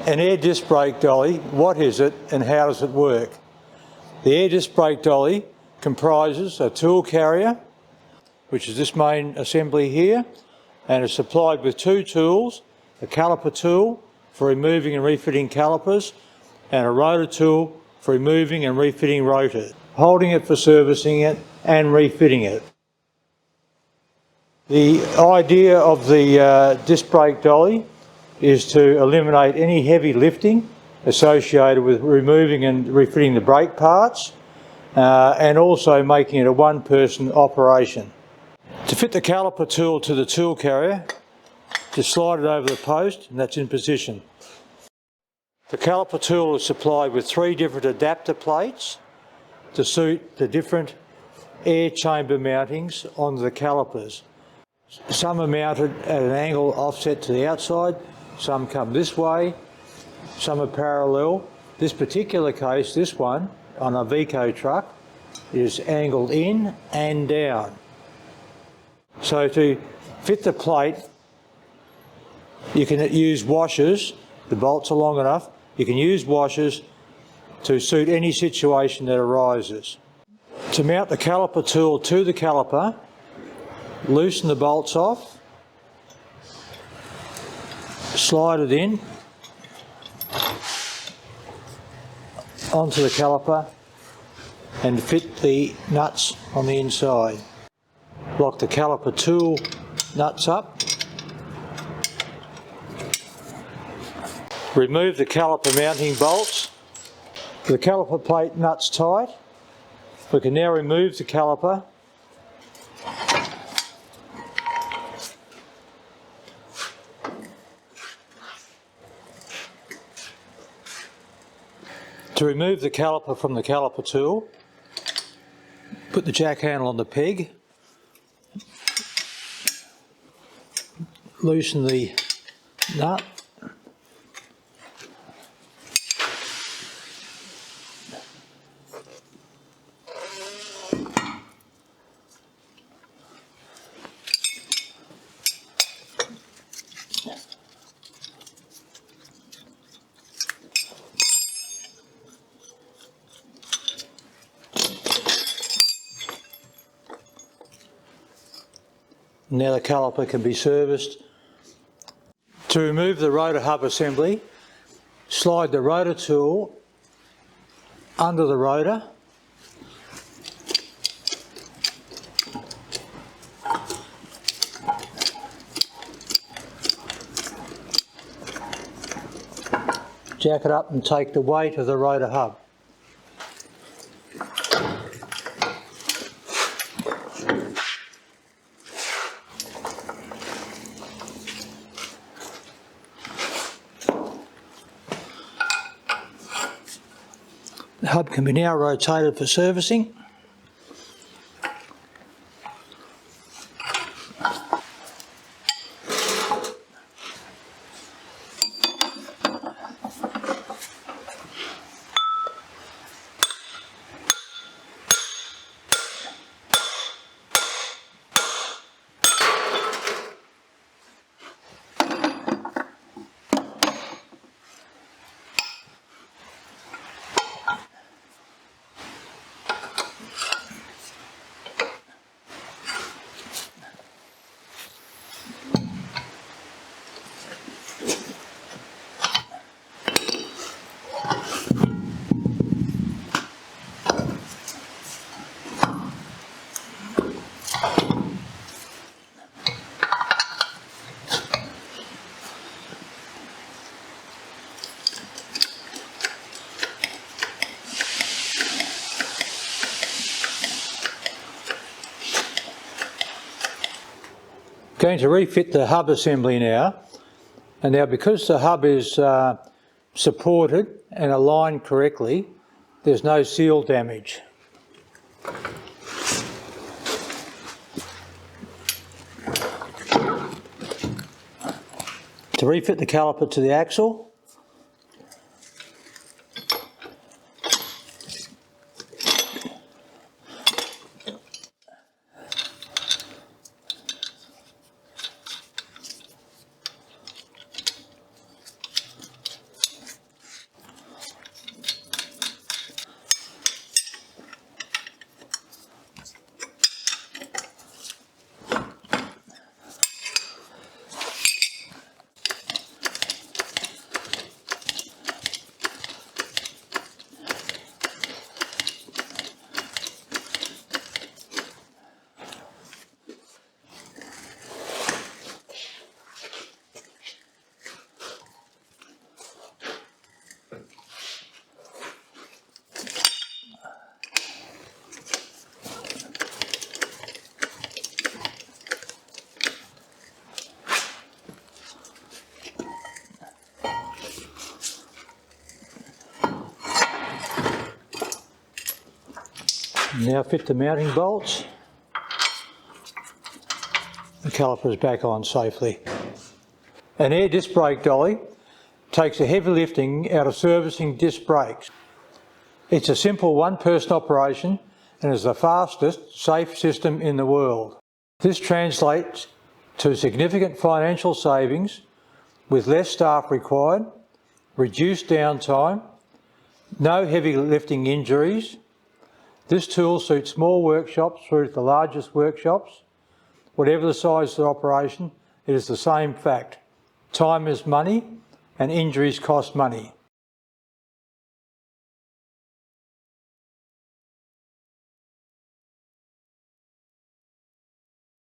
An air disc brake dolly, what is it and how does it work? The air disc brake dolly comprises a tool carrier, which is this main assembly here, and is supplied with two tools, a caliper tool for removing and refitting calipers, and a rotor tool for removing and refitting rotors, holding it for servicing it and refitting it. The idea of the disc brake dolly is to eliminate any heavy lifting associated with removing and refitting the brake parts, and also making it a one-person operation. To fit the caliper tool to the tool carrier, just slide it over the post and that's in position. The caliper tool is supplied with 3 different adapter plates to suit the different air chamber mountings on the calipers. Some are mounted at an angle offset to the outside, some come this way, some are parallel. This particular case, this one, on a SLEECO truck, is angled in and down. So to fit the plate, you can use washers, the bolts are long enough, you can use washers to suit any situation that arises. To mount the caliper tool to the caliper, loosen the bolts off, slide it in onto the caliper and fit the nuts on the inside. Lock the caliper tool nuts up. Remove the caliper mounting bolts. The caliper plate nuts tight. We can now remove the caliper . To remove the caliper from the caliper tool, put the jack handle on the peg, loosen the nut, now the caliper can be serviced. To remove the rotor hub assembly, slide the rotor tool under the rotor, jack it up and take the weight of the rotor hub. The hub can be now rotated for servicing. Going to refit the hub assembly now, and now because the hub is supported and aligned correctly, there's no seal damage. To refit the caliper to the axle, Now fit the mounting bolts. The caliper is back on safely. An air disc brake dolly takes the heavy lifting out of servicing disc brakes. It's a simple one-person operation and is the fastest, safe system in the world. This translates to significant financial savings with less staff required, reduced downtime, no heavy lifting injuries. This tool suits small workshops through to the largest workshops. Whatever the size of the operation, it is the same fact. Time is money and injuries cost money.